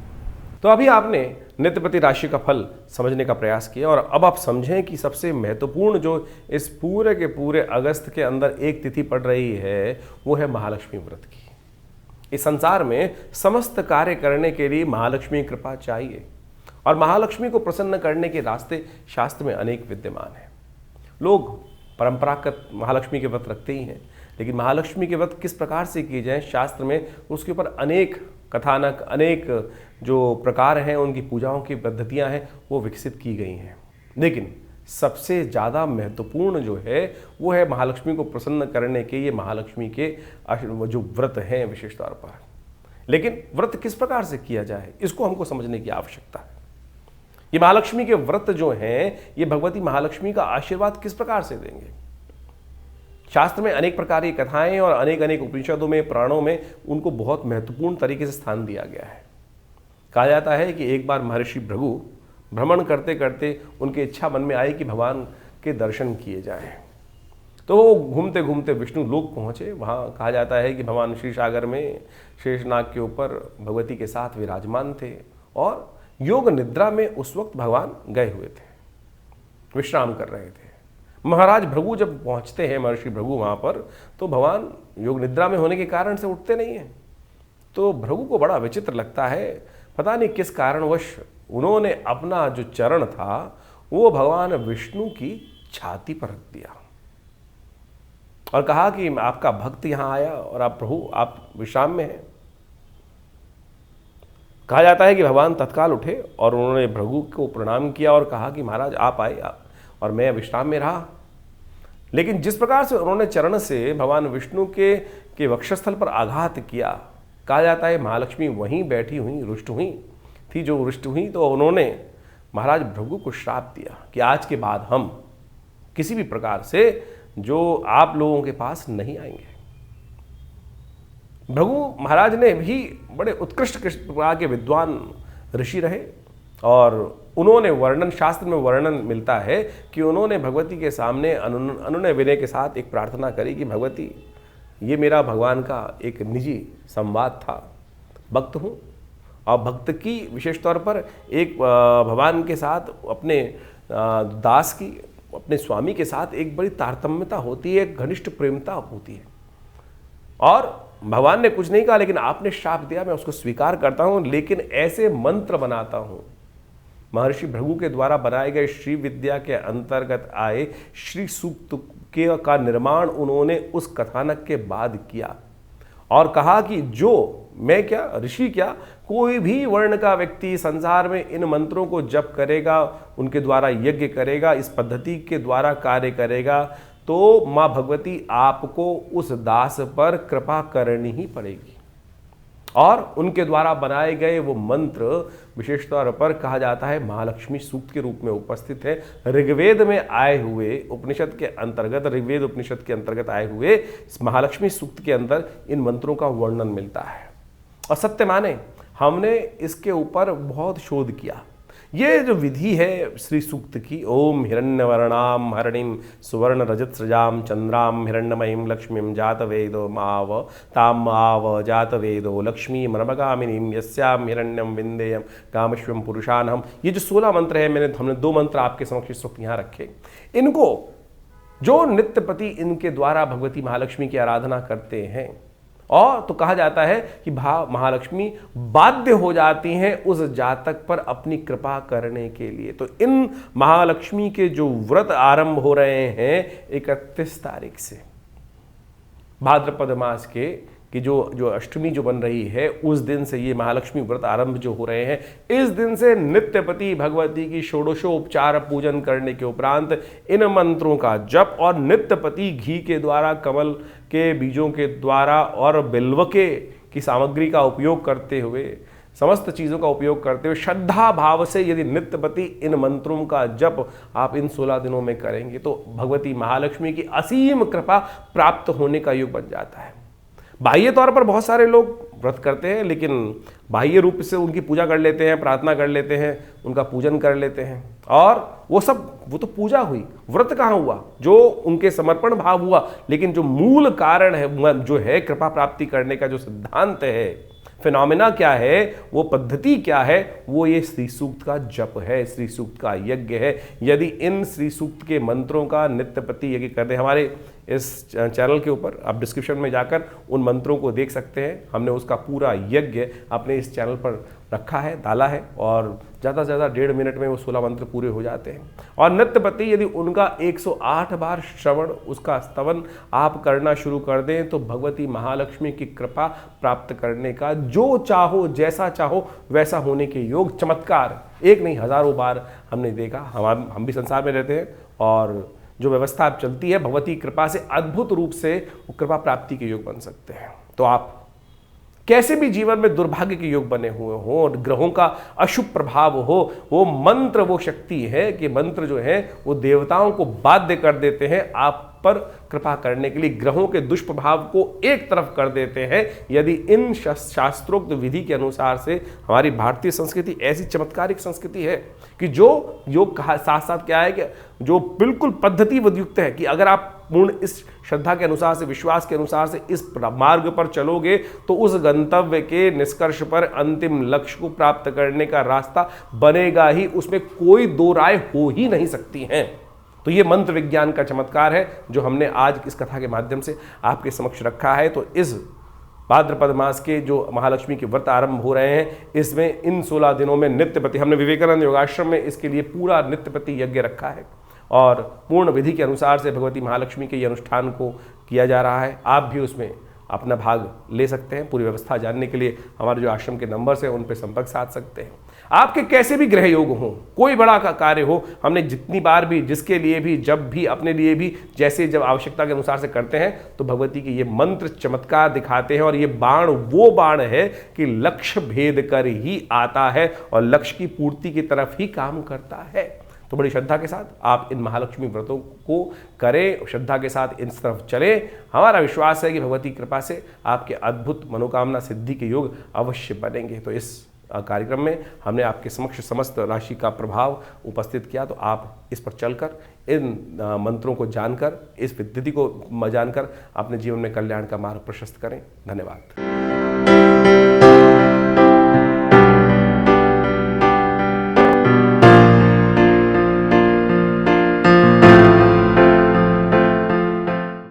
तो अभी आपने नित्यपति राशि का फल समझने का प्रयास किया और अब आप समझें कि सबसे महत्वपूर्ण जो इस पूरे के पूरे अगस्त के अंदर एक तिथि पड़ रही है वो है महालक्ष्मी व्रत की। इस संसार में समस्त कार्य करने के लिए महालक्ष्मी कृपा चाहिए और महालक्ष्मी को प्रसन्न करने के रास्ते शास्त्र में अनेक विद्यमान हैं। लोग परंपरागत महालक्ष्मी के व्रत रखते ही हैं, लेकिन महालक्ष्मी के व्रत किस प्रकार से किए जाएं शास्त्र में उसके ऊपर अनेक कथानक, अनेक जो प्रकार हैं, उनकी पूजाओं की पद्धतियां हैं वो विकसित की गई हैं। लेकिन सबसे ज़्यादा महत्वपूर्ण जो है वो है महालक्ष्मी को प्रसन्न करने के ये महालक्ष्मी के जो व्रत हैं विशेष तौर पर। लेकिन व्रत किस प्रकार से किया जाए इसको हमको समझने की आवश्यकता है। ये महालक्ष्मी के व्रत जो हैं ये भगवती महालक्ष्मी का आशीर्वाद किस प्रकार से देंगे। शास्त्र में अनेक प्रकार की कथाएं और अनेक अनेक उपनिषदों में, पुराणों में उनको बहुत महत्वपूर्ण तरीके से स्थान दिया गया है। कहा जाता है कि एक बार महर्षि भृगु भ्रमण करते करते उनकी इच्छा मन में आई कि भगवान के दर्शन किए जाएं। तो वो घूमते घूमते विष्णु लोक पहुँचे। वहाँ कहा जाता है कि भगवान श्री सागर में शेषनाग के ऊपर भगवती के साथ विराजमान थे और योग निद्रा में उस वक्त भगवान गए हुए थे, विश्राम कर रहे थे। महाराज भृगु जब पहुँचते हैं, महर्षि भृगु वहाँ पर, तो भगवान योग निद्रा में होने के कारण से उठते नहीं हैं। तो भृगु को बड़ा विचित्र लगता है, पता नहीं किस कारणवश उन्होंने अपना जो चरण था वो भगवान विष्णु की छाती पर रख दिया और कहा कि आपका भक्त यहाँ आया और आप प्रभु आप विश्राम में हैं। कहा जाता है कि भगवान तत्काल उठे और उन्होंने भृगु को प्रणाम किया और कहा कि महाराज आप आए और मैं विश्राम में रहा। लेकिन जिस प्रकार से उन्होंने चरण से भगवान विष्णु के वक्षस्थल पर आघात किया, कहा जाता है महालक्ष्मी वहीं बैठी हुई रुष्ट हुई थी। जो रुष्ट हुई तो उन्होंने महाराज भृगु को श्राप दिया कि आज के बाद हम किसी भी प्रकार से जो आप लोगों के पास नहीं आएंगे। भृगु महाराज ने भी बड़े उत्कृष्ट प्रकार के विद्वान ऋषि रहे और उन्होंने वर्णन, शास्त्र में वर्णन मिलता है कि उन्होंने भगवती के सामने अनुनय विनय के साथ एक प्रार्थना करी कि भगवती, ये मेरा भगवान का एक निजी संवाद था, भक्त हूँ और भक्त की विशेष तौर पर एक भगवान के साथ अपने दास की, अपने स्वामी के साथ एक बड़ी तारतम्यता होती है, एक घनिष्ठ प्रेमता होती है। और भगवान ने कुछ नहीं कहा, लेकिन आपने श्राप दिया, मैं उसको स्वीकार करता हूँ, लेकिन ऐसे मंत्र बनाता हूँ। महर्षि भृगु के द्वारा बनाए गए श्री विद्या के अंतर्गत आए श्री सूक्त का निर्माण उन्होंने उस कथानक के बाद किया और कहा कि जो मैं क्या, ऋषि क्या, कोई भी वर्ण का व्यक्ति संसार में इन मंत्रों को जप करेगा, उनके द्वारा यज्ञ करेगा, इस पद्धति के द्वारा कार्य करेगा, तो माँ भगवती आपको उस दास पर कृपा करनी ही पड़ेगी। और उनके द्वारा बनाए गए वो मंत्र विशेष तौर पर कहा जाता है महालक्ष्मी सूक्त के रूप में उपस्थित है। ऋग्वेद में आए हुए उपनिषद के अंतर्गत, ऋग्वेद उपनिषद के अंतर्गत आए हुए इस महालक्ष्मी सूक्त के अंदर इन मंत्रों का वर्णन मिलता है। और सत्य माने हमने इसके ऊपर बहुत शोध किया। ये जो विधि है श्री सूक्त की, ओम हिरण्यवर्णाम हरणिम सुवर्ण रजत सृजाम चंद्राम हिरण्यमयीं लक्ष्मीं जातवेदो माव ताम आव जातवेदो लक्ष्मी मनमगामिनीं यस्याम हिरण्यम विंदेयम कामश्वम पुरुषानहम। ये जो 16 मंत्र है, हमने 2 मंत्र आपके समक्ष इस वक्त यहाँ रखे। इनको जो नित्यपति इनके द्वारा भगवती महालक्ष्मी की आराधना करते हैं, और तो कहा जाता है कि महालक्ष्मी बाध्य हो जाती हैं उस जातक पर अपनी कृपा करने के लिए। तो इन महालक्ष्मी के जो व्रत आरंभ हो रहे हैं 31 तारीख से, भाद्रपद मास की जो अष्टमी जो बन रही है, उस दिन से ये महालक्ष्मी व्रत आरंभ जो हो रहे हैं, इस दिन से नित्यपति भगवती की षोडशोपचार पूजन करने के उपरांत इन मंत्रों का जप और नित्यपति घी के द्वारा, कमल के बीजों के द्वारा और बिल्व की सामग्री का उपयोग करते हुए, समस्त चीज़ों का उपयोग करते हुए श्रद्धा भाव से यदि नित्यपति इन मंत्रों का जप आप इन 16 दिनों में करेंगे तो भगवती महालक्ष्मी की असीम कृपा प्राप्त होने का योग बन जाता है। बाह्य तौर पर बहुत सारे लोग व्रत करते हैं, लेकिन बाह्य रूप से उनकी पूजा कर लेते हैं, प्रार्थना कर लेते हैं, उनका पूजन कर लेते हैं, और वो तो पूजा हुई, व्रत कहाँ हुआ, जो उनके समर्पण भाव हुआ। लेकिन जो मूल कारण है, जो है कृपा प्राप्ति करने का जो सिद्धांत है, फिनोमेना क्या है, वो पद्धति क्या है, वो ये श्री सूक्त का जप है, श्री सूक्त का यज्ञ है। यदि इन श्री सूक्त के मंत्रों का नित्यपति यज्ञ करते हैं, हमारे इस चैनल के ऊपर आप डिस्क्रिप्शन में जाकर उन मंत्रों को देख सकते हैं। हमने उसका पूरा यज्ञ अपने इस चैनल पर रखा है, डाला है, और ज़्यादा से ज़्यादा 1.5 मिनट में वो 16 मंत्र पूरे हो जाते हैं। और नित्यपति यदि उनका 108 बार श्रवण, उसका स्तवन आप करना शुरू कर दें तो भगवती महालक्ष्मी की कृपा प्राप्त करने का जो चाहो, जैसा चाहो वैसा होने के योग, चमत्कार एक नहीं हजारों बार हमने देखा। हम भी संसार में रहते हैं और जो व्यवस्था अब चलती है, भगवती कृपा से अद्भुत रूप से वो कृपा प्राप्ति के योग बन सकते हैं। तो आप कैसे भी जीवन में दुर्भाग्य के योग बने हुए हों और ग्रहों का अशुभ प्रभाव हो, वो मंत्र वो शक्ति है कि मंत्र जो है वो देवताओं को बाध्य कर देते हैं आप पर कृपा करने के लिए ग्रहों के दुष्प्रभाव को एक तरफ कर देते हैं। यदि इन शास्त्रोक्त विधि के अनुसार से हमारी भारतीय संस्कृति ऐसी चमत्कारिक संस्कृति है कि जो योग साथ साथ क्या है कि जो बिल्कुल पद्धतिबद्ध युक्त है कि अगर आप पूर्ण इस श्रद्धा के अनुसार से, विश्वास के अनुसार से इस मार्ग पर चलोगे तो उस गंतव्य के निष्कर्ष पर अंतिम लक्ष्य को प्राप्त करने का रास्ता बनेगा ही, उसमें कोई दो राय हो ही नहीं सकती हैं। तो ये मंत्र विज्ञान का चमत्कार है जो हमने आज इस कथा के माध्यम से आपके समक्ष रखा है। तो इस भाद्रपद मास के जो महालक्ष्मी के व्रत आरंभ हो रहे हैं, इसमें इन 16 दिनों में नित्यपति, हमने विवेकानंद योगाश्रम में इसके लिए पूरा नित्यपति यज्ञ रखा है और पूर्ण विधि के अनुसार से भगवती महालक्ष्मी के ये अनुष्ठान को किया जा रहा है। आप भी उसमें अपना भाग ले सकते हैं। पूरी व्यवस्था जानने के लिए हमारे जो आश्रम के नंबर्स हैं उन पर संपर्क साध सकते हैं। आपके कैसे भी ग्रह योग हों, कोई बड़ा का कार्य हो, हमने जितनी बार भी, जिसके लिए भी, जब भी, अपने लिए भी, जैसे जब आवश्यकता के अनुसार से करते हैं तो भगवती के ये मंत्र चमत्कार दिखाते हैं। और ये बाण वो बाण है कि लक्ष्य भेद कर ही आता है और लक्ष्य की पूर्ति की तरफ ही काम करता है। तो बड़ी श्रद्धा के साथ आप इन महालक्ष्मी व्रतों को करें, श्रद्धा के साथ इन तरफ चलें। हमारा विश्वास है कि भगवती कृपा से आपके अद्भुत मनोकामना सिद्धि के योग अवश्य बनेंगे। तो इस कार्यक्रम में हमने आपके समक्ष समस्त राशि का प्रभाव उपस्थित किया, तो आप इस पर चलकर इन मंत्रों को जानकर, इस विधि को जानकर अपने जीवन में कल्याण का मार्ग प्रशस्त करें। धन्यवाद।